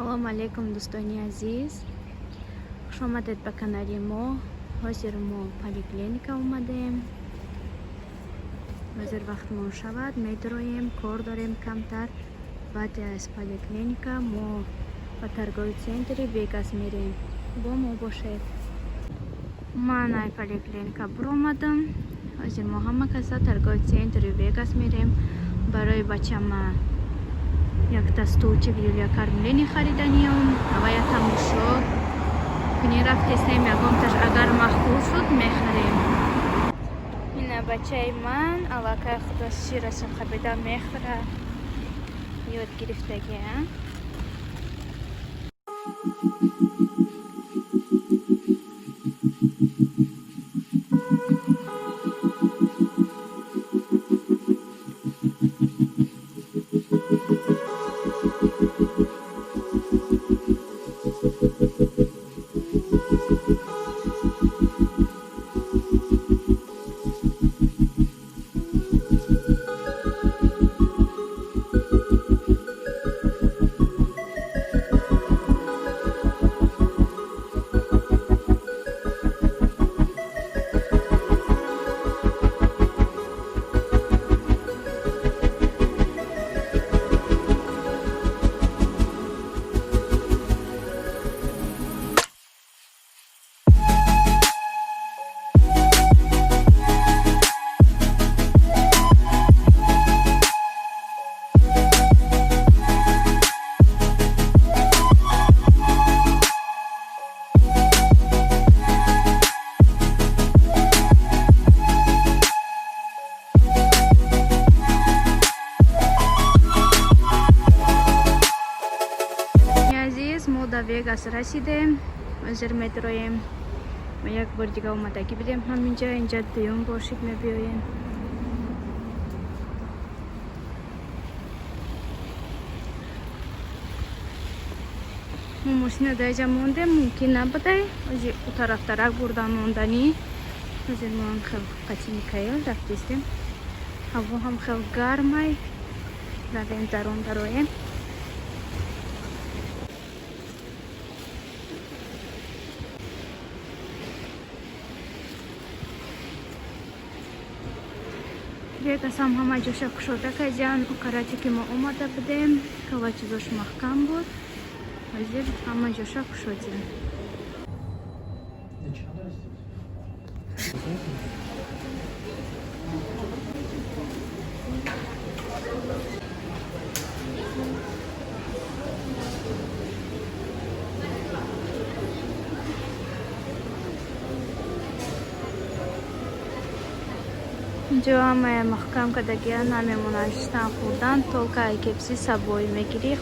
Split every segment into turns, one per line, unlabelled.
салом алейкум дӯстони азиз, хуш омадед ба канали мо. ҳозир мо поликлиника омадем. ҳозир вақтмон шавад, медроем, кор дорем камтар. баъди аз поликлиника мо ба торгови центри Вегас мерем. бо мо бошед. ман ай поликлиника буромадам. ҳозир мо ҳама каса торгови центри Вегас мерем. барои бачама якта стулчик юлия кормлени хариданиям ва я тамошо куни рафтесем ягонташ агар махбус шуд мехарем. ина бачаи ман аллакай худо шираша хабида мехора ёд гирифтагия. мо да Вегас расидем. ҳозир метроем. ма як бор дига омадагӣ бидем ҳаминҷа. инҷа дуюм бошид мебиёем. мо мошина даҷа мондем, мумкин набудай ҳозир у тарафтарак бурдан монданӣ. ҳозир мо ҳам хел қачи Микаил рафтистем. ҳаво ҳам хел гармай. равем дарон дароем. Вегас ҳам ҳама ҷоша кушода кардиан. оқарати ки мо омада будем кава чизош маҳкам буд. ҳозир ҳама ҷоша кушодиан. инҷо ҳамаи маҳкам кардагиа намемонад. шитан хӯрдан толка кепси сабоӣ мегирӣ.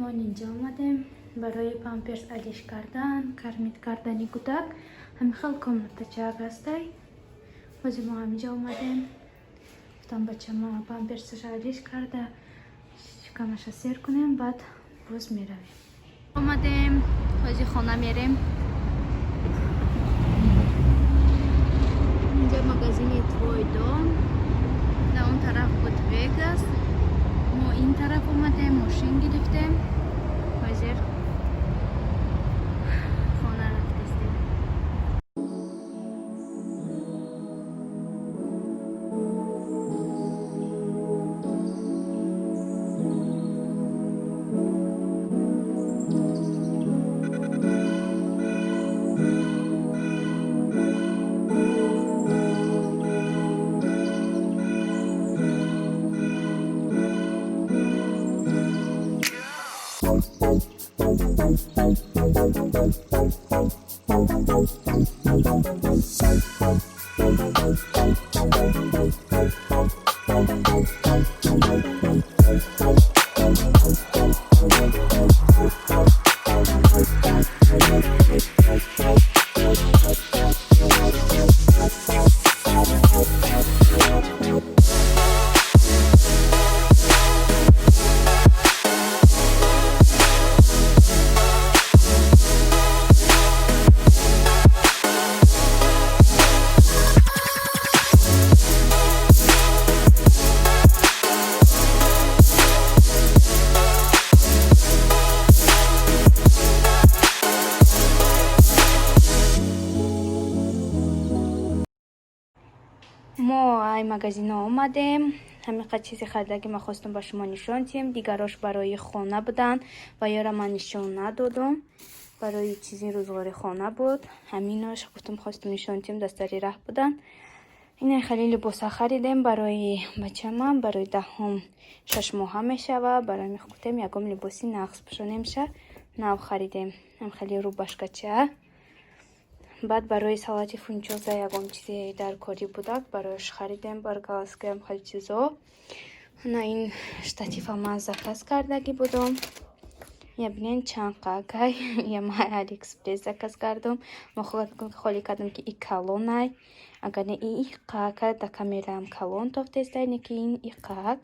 مامان اینجا آمدیم برای پامپرس علیش کردن، کرمید کردنی کودک. همین خیلی کامنت چاق هستی. واسه ما همینجا آمدیم. گفتم بچه ما پامپرسش علیش کرده، شکمش سیر کنیم بعد باز میرویم. آمدیم واسه خانه میریم. اینجا مغازین تویدون، در اون طرف بود وگاس. ما این طرف اومدیم ماشین گرفتیم. حاضر خانه رفتیم. ما ای مغازین آمدیم. همین چیزی خریده که ما خواستم با شما نشون دیم. دیگراش برای خانه بودن و یارا من نشون ندادم. برای چیزی روزگار خانه بود. همیناش گفتم خواستم نشون دیم، دستاری راه بودن. این خیلی لباسا خریدیم برای بچه من. برای 6 ماه میشه و برای میخوتیم یکم لباسی نقص بشه نمیشه. نو خریدیم. هم خیلی رو باشکچه. بعد برای سالات فونچوزا یکم چیزی در کاری بودک برایش خریدیم. برگاز که خیلی چیزا. نه این شتاتیف من زکاس کردگی بودم. یا بگین چند قاقای یا ما علی اکسپرس زکاس کردم. مخالف خالی کردم که این کالونای. اگر نه این قاقا تا کامرام کالون توفتیسته نه که این قاق.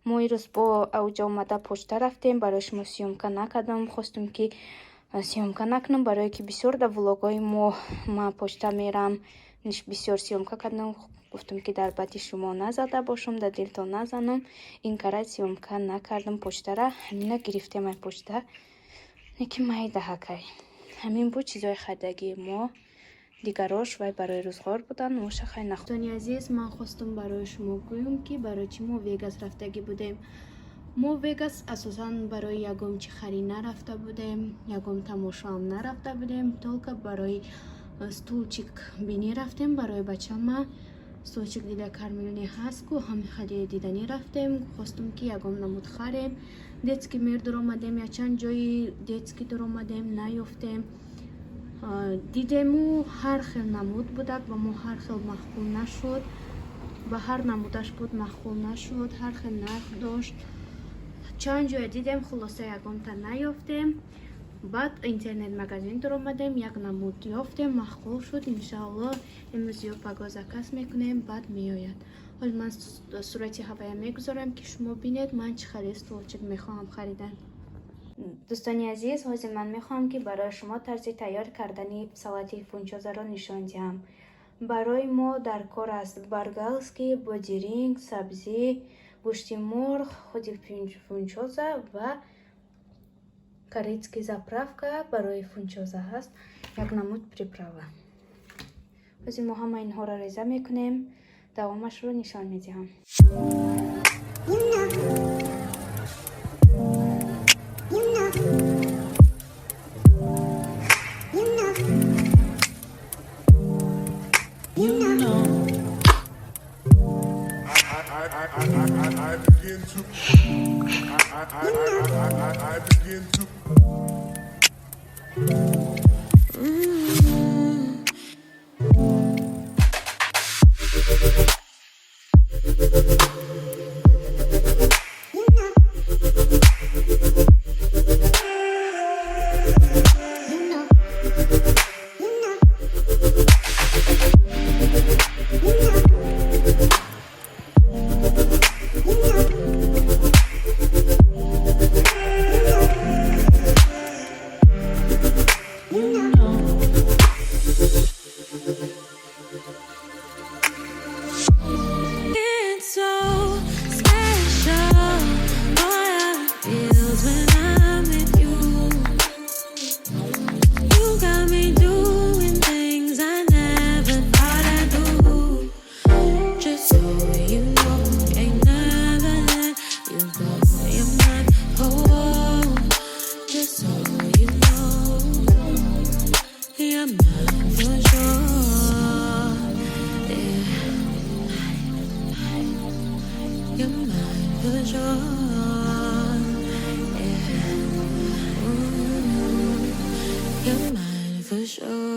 ما ایروز با اوجا اومده پشت رفتیم برایش موسیوم نکردم. خواستم که سیومکا نکنم برای که بسیار در ولاگای ما پشت میرم نش بسیار سیومکا کردم. گفتم که در بعدی شما نزده باشم، در دلتون نزنم. این کارای سیومکا نکردم پشت را. همین گرفتم من پشت نکی مای دهکای. همین بود چیزای خریدگی ما. دیگراش وای برای روزگار بودن. موشه خیلی نخوندنی عزیز من خواستم برای شما گویم که برای چی ما وگاس رفتگی بودیم. ما وگاس اساساً برای یکم چی خرید نرفته بودیم، یکم تماشا هم نرفته بودیم، تولکه برای стульчик بینی رفتیم. برای بچه ما стульчик دیده کرملنی هست که همه خیلی دیدنی رفتیم. خواستم که یکم نمود خریم. دیتسکی میر در آمدیم یا چند جایی دیتسکی در آمدیم نیفتیم. دیدیم و هر خیل نمود بودک و ما هر خیل مخبول نشد و هر نمودش بود مخبول نشد. هر خیل نرخ داشت. چند جای دیدیم خلاصه یکم تا نیافتیم. بعد اینترنت مغازین در آمدیم یک نمود یافتیم مخبول شد. انشاءالله امروز یا پگاه زکاس میکنیم بعد میآید. حالا من صورتی هوایی میگذارم که شما بینید من چه خرید استولچک میخوام خریدن. دوستانی عزیز حاضر من میخوام که برای شما طرز تیار کردنی سالات فونچوزا را نشان دهم. برای ما در کار است برگالسکی، بادیرینگ، سبزی، گوشت مرغ، خود فونچوزا و корейский заправка برای فونچوزا هست. یک نمود приправа. از ما همه اینها را ریزه میکنیم. دوامش رو نشان میدیم.
It's so special. Boy, how it feels when I'm with you. You got me doing things I never thought I'd do. Just so you know, ain't never let you go. You're my whole. Just so you know, you're mine for sure. You're mine for sure. Yeah. Ooh, you're mine for sure.